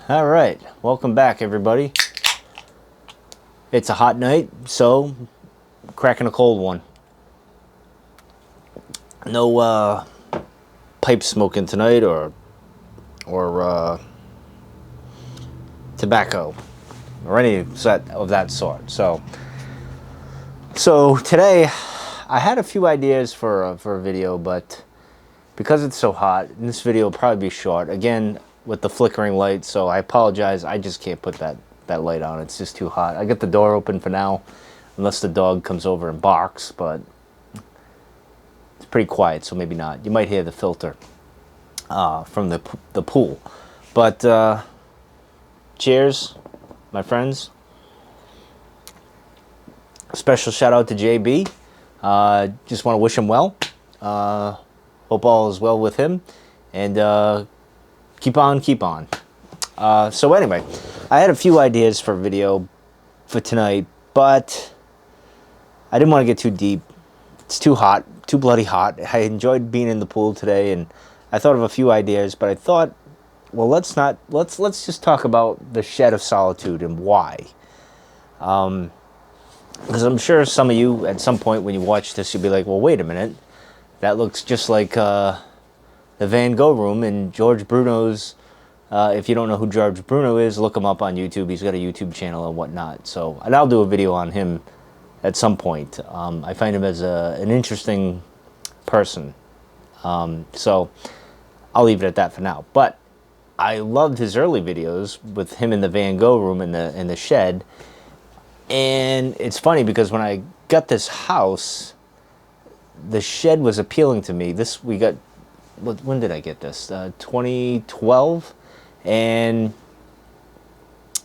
All right, welcome back, everybody. It's a hot night, so cracking a cold one. No pipe smoking tonight, or tobacco, or any of that sort. So today, I had a few ideas for a video, but because it's so hot, this video will probably be short. Again, with the flickering light, so I apologize. I just can't put that light on. It's just too hot. I get the door open for now, unless the dog comes over and barks, but it's pretty quiet, so maybe not. You might hear the filter from the pool. But cheers, my friends. Special shout out to JB. Just want to wish him well. Hope all is well with him, and keep on. So anyway, I had a few ideas for a video for tonight, but I didn't want to get too deep. It's too hot, too bloody hot. I enjoyed being in the pool today, and I thought of a few ideas, but I thought, well, let's just talk about the Shed of Solitude and why. Because I'm sure some of you, at some point when you watch this, you'll be like, well, wait a minute. That looks just like the Van Gogh room in George Bruno's. If you don't know who George Bruno is, look him up on YouTube. He's got a YouTube channel and whatnot. And I'll do a video on him at some point. I find him as an interesting person. So I'll leave it at that for now. But I loved his early videos with him in the Van Gogh room in the shed. And it's funny because when I got this house, the shed was appealing to me. When did I get this? 2012. And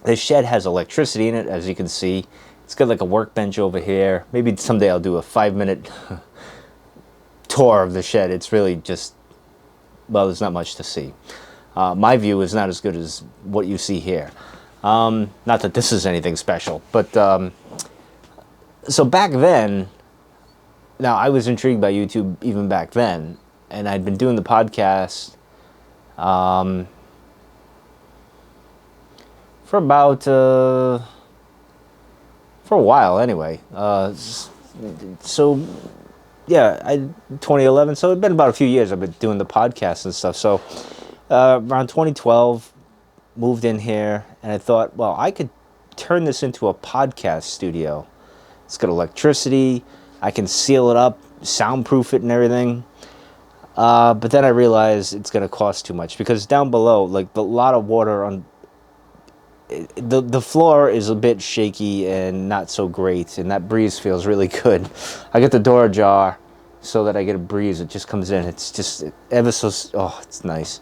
the shed has electricity in it, as you can see. It's got like a workbench over here. Maybe someday I'll do a 5-minute tour of the shed. It's really just, well, there's not much to see. My view is not as good as what you see here. Not that this is anything special, but so back then, now I was intrigued by YouTube even back then, and I'd been doing the podcast for about for a while anyway. So yeah, 2011. So it'd been about a few years I've been doing the podcast and stuff. So around 2012, moved in here, and I thought, well, I could turn this into a podcast studio. It's got electricity. I can seal it up, soundproof it, and everything. But then I realized it's going to cost too much because down below, like a lot of water on the floor is a bit shaky and not so great, and that breeze feels really good. I get the door ajar so that I get a breeze. It just comes in. It's just it's nice.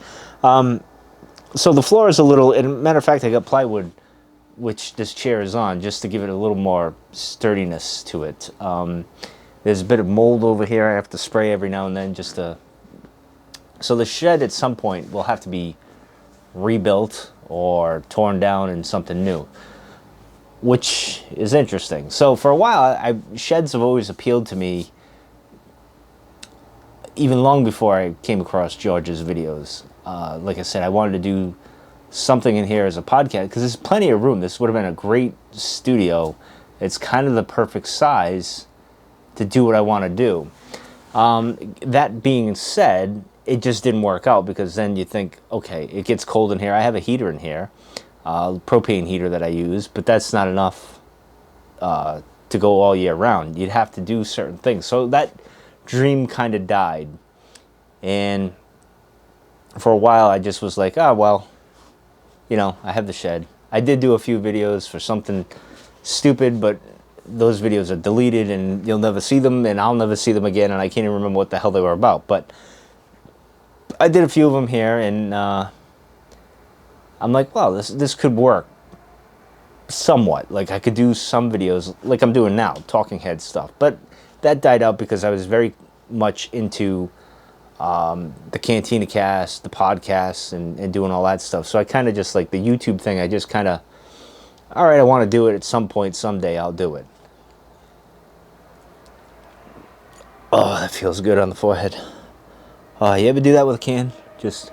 So the floor is a little, and matter of fact, I got plywood, which this chair is on, just to give it a little more sturdiness to it. There's a bit of mold over here. I have to spray every now and then so the shed at some point will have to be rebuilt or torn down and something new, which is interesting. So for a while, sheds have always appealed to me, even long before I came across George's videos. Like I said, I wanted to do something in here as a podcast because there's plenty of room. This would have been a great studio. It's kind of the perfect size to do what I want to do. That being said, it just didn't work out because then you think, okay, it gets cold in here. I have a heater in here, propane heater that I use, but that's not enough to go all year round. You'd have to do certain things. So that dream kind of died. And for a while, I just was like, well, I have the shed. I did do a few videos for something stupid, but those videos are deleted and you'll never see them and I'll never see them again, and I can't even remember what the hell they were about. But I did a few of them here, and I'm like, well, this could work somewhat. Like I could do some videos like I'm doing now, talking head stuff. But that died out because I was very much into the Cantina cast, the podcasts, and doing all that stuff. So I kind of just like the YouTube thing. I just kind of, all right, I want to do it at some point, someday I'll do it. Oh, that feels good on the forehead. You ever do that with a can? Just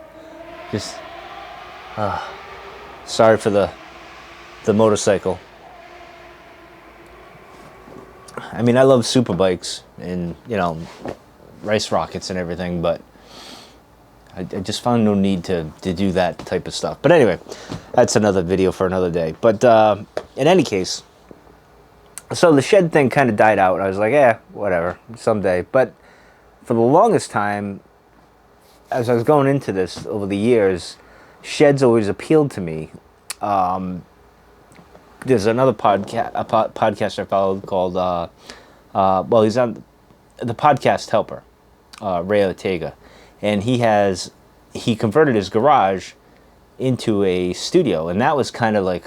Sorry for the motorcycle. I mean, I love super bikes and, race rockets and everything, but I just found no need to do that type of stuff. But anyway, that's another video for another day. But in any case, so the shed thing kind of died out. I was like, whatever, someday. But for the longest time, as I was going into this over the years, sheds always appealed to me. There's another podcast I followed called, well, he's on the Podcast Helper, Ray Ortega. And he converted his garage into a studio. And that was kind of like,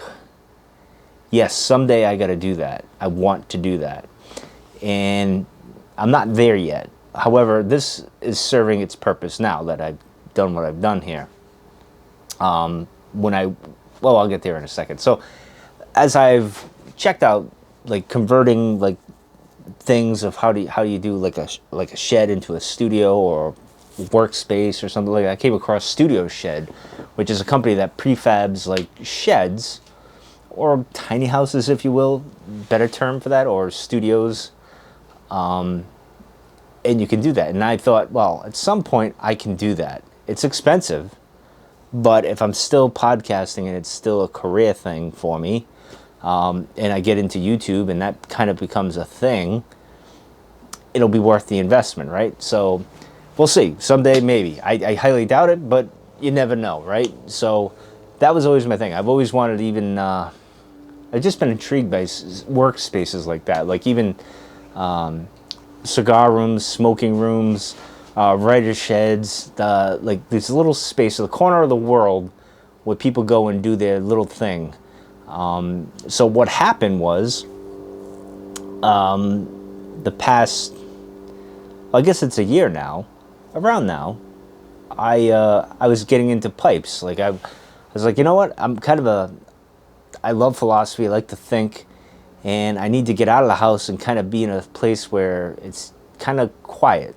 yes, someday I got to do that. I want to do that. And I'm not there yet. However, this is serving its purpose now that I've done what I've done here. I'll get there in a second. So as I've checked out, like, converting, like, things of how do you do like a shed into a studio or workspace or something like that, I came across Studio Shed, which is a company that prefabs like sheds or tiny houses, if you will, better term for that, or studios. And you can do that. And I thought, well, at some point I can do that. It's expensive, but if I'm still podcasting and it's still a career thing for me, and I get into YouTube and that kind of becomes a thing, it'll be worth the investment, right? So we'll see. Someday, maybe. I highly doubt it, but you never know, right? So that was always my thing. I've always wanted even, I've just been intrigued by workspaces like that, like even cigar rooms, smoking rooms, writer sheds, like this little space, the corner of the world where people go and do their little thing. So what happened was, the past, I guess it's a year now, around now, I was getting into pipes. Like I was like, you know what? I love philosophy. I like to think, and I need to get out of the house and kind of be in a place where it's kind of quiet,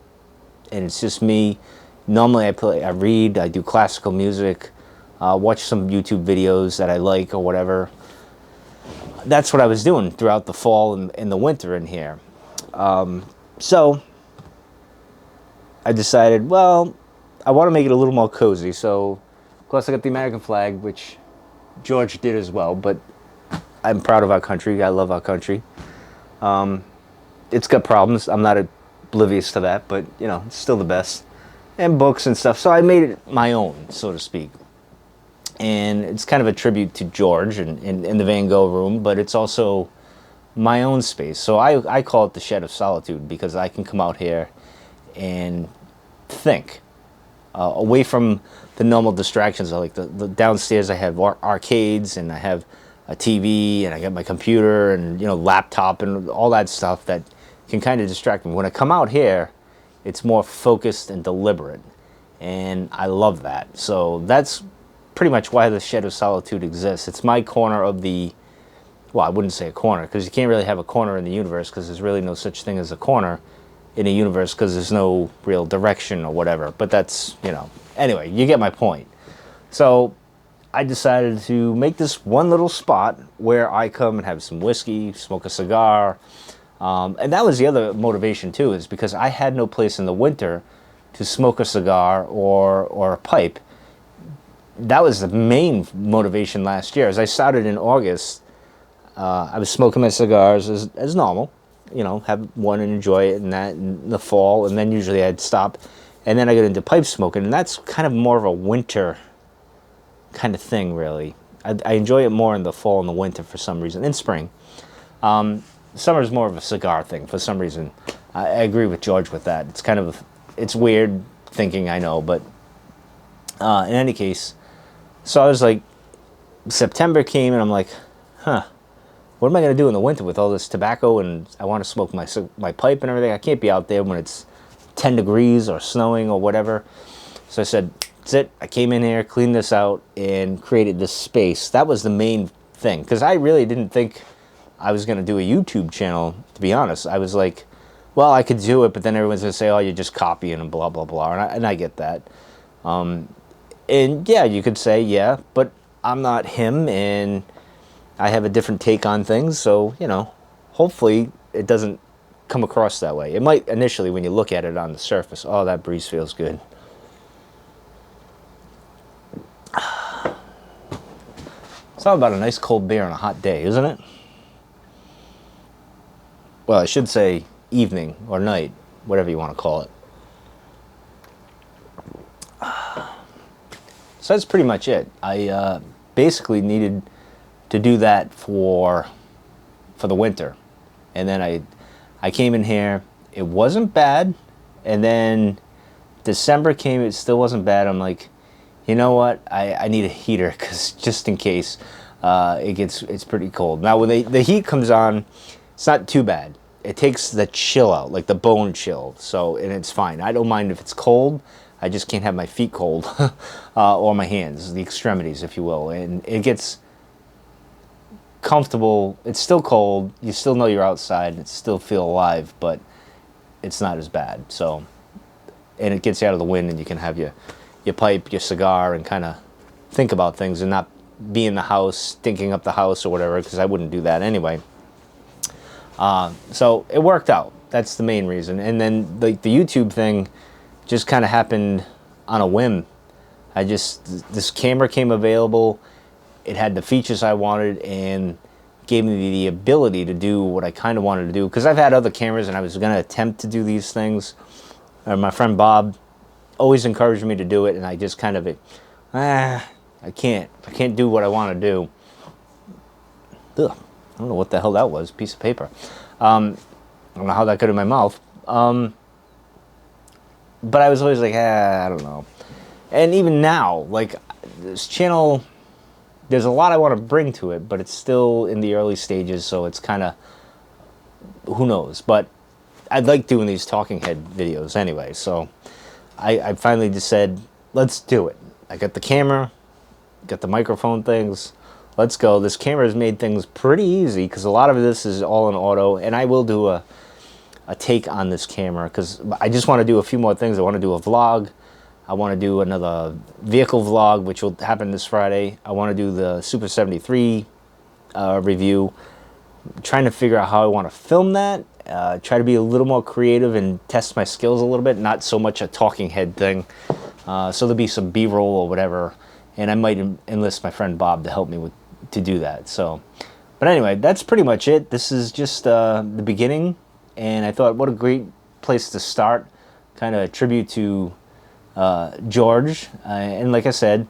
and it's just me. Normally I read, I do classical music, watch some YouTube videos that I like or whatever. That's what I was doing throughout the fall and the winter in here. So I decided, well, I want to make it a little more cozy. So, of course, I got the American flag, which George did as well. But I'm proud of our country. I love our country. It's got problems. I'm not oblivious to that, but, it's still the best. And books and stuff. So I made it my own, so to speak. And it's kind of a tribute to George in the Van Gogh room, but it's also my own space. So I call it the Shed of Solitude because I can come out here and think away from the normal distractions. Like the downstairs I have arcades, and I have a TV, and I got my computer and laptop and all that stuff that can kind of distract me. When I come out here, it's more focused and deliberate, and I love that. So that's pretty much why the Shed of Solitude exists. It's my corner of the, well, I wouldn't say a corner, because you can't really have a corner in the universe, because there's really no such thing as a corner in a universe, because there's no real direction or whatever. But that's, anyway, you get my point. So I decided to make this one little spot where I come and have some whiskey, smoke a cigar. And that was the other motivation too, is because I had no place in the winter to smoke a cigar or a pipe. That was the main motivation last year. As I started in August, I was smoking my cigars as normal, have one and enjoy it, and that in the fall, and then usually I'd stop, and then I got into pipe smoking, and that's kind of more of a winter kind of thing, really. I enjoy it more in the fall and the winter for some reason, in spring. Summer is more of a cigar thing for some reason. I agree with George with that. It's weird thinking, I know, but in any case, so I was like, September came and I'm like, what am I going to do in the winter with all this tobacco, and I want to smoke my pipe and everything. I can't be out there when it's 10 degrees or snowing or whatever. So I said, that's it. I came in here, cleaned this out, and created this space. That was the main thing, because I really didn't think I was going to do a YouTube channel, to be honest. I was like, well, I could do it, but then everyone's going to say, oh, you're just copying and blah, blah, blah. And I get that. And yeah, you could say, yeah, but I'm not him, and I have a different take on things, so, you know, hopefully it doesn't come across that way. It might initially when you look at it on the surface. Oh, that breeze feels good. It's all about a nice cold beer on a hot day, isn't it? Well, I should say evening or night, whatever you want to call it. So that's pretty much it. I basically needed to do that for the winter, and then I came in here. It wasn't bad, and then December came. It still wasn't bad. I'm like, you know what? I need a heater because just in case it's pretty cold. Now when the heat comes on, it's not too bad. It takes the chill out, like the bone chill. So, and it's fine. I don't mind if it's cold. I just can't have my feet cold or my hands, the extremities, if you will. And it gets comfortable. It's still cold. You still know you're outside. And it still feel alive, but it's not as bad. So, and it gets you out of the wind, and you can have your pipe, your cigar, and kind of think about things and not be in the house, stinking up the house or whatever, because I wouldn't do that anyway. So it worked out. That's the main reason. And then the YouTube thing just kind of happened on a whim. This camera came available. It had the features I wanted and gave me the ability to do what I kind of wanted to do. Because I've had other cameras and I was going to attempt to do these things. My friend Bob always encouraged me to do it, and I just kind of, I can't do what I want to do. Ugh, I don't know what the hell that was, piece of paper. I don't know how that got in my mouth. But I was always like, I don't know. And even now, like, this channel, there's a lot I want to bring to it, but it's still in the early stages, so it's kind of, who knows. But I like doing these talking head videos anyway, so I finally just said, let's do it. I got the camera, got the microphone things, let's go. This camera has made things pretty easy, because a lot of this is all in auto, and I will do a take on this camera, because I just want to do a few more things. I want to do a vlog. I want to do another vehicle vlog, which will happen this Friday. I want to do the Super 73 review. I'm trying to figure out how I want to film that. Try to be a little more creative and test my skills a little bit, not so much a talking head thing. So there'll be some B-roll or whatever, and I might enlist my friend Bob to help me to do that. So, but anyway, that's pretty much it. This is just the beginning, and I thought, what a great place to start. Kind of a tribute to George, and like I said,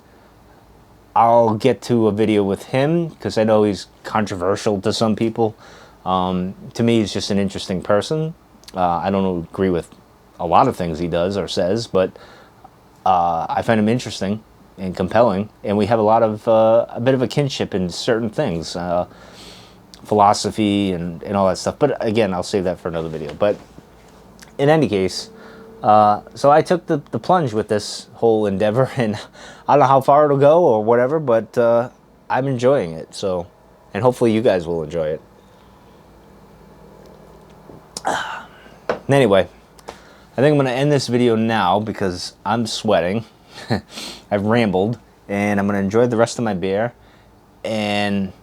I'll get to a video with him because I know he's controversial to some people. To me, he's just an interesting person. I don't agree with a lot of things he does or says, but I find him interesting and compelling, and we have a bit of a kinship in certain things, philosophy and all that stuff. But again, I'll save that for another video. But in any case, so I took the plunge with this whole endeavor, and I don't know how far it'll go or whatever, but I'm enjoying it. So, and hopefully you guys will enjoy it. Anyway, I think I'm going to end this video now because I'm sweating. I've rambled, and I'm going to enjoy the rest of my beer, and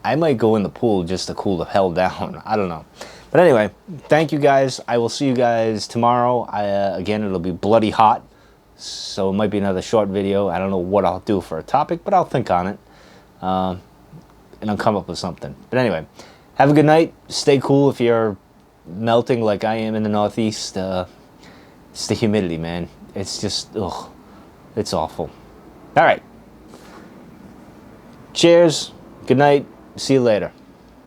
I might go in the pool just to cool the hell down. I don't know. But anyway, thank you guys. I will see you guys tomorrow. Again, it'll be bloody hot, so it might be another short video. I don't know what I'll do for a topic, but I'll think on it, and I'll come up with something. But anyway, have a good night. Stay cool if you're melting like I am in the Northeast. It's the humidity, man. It's just, ugh, it's awful. All right. Cheers. Good night. See you later.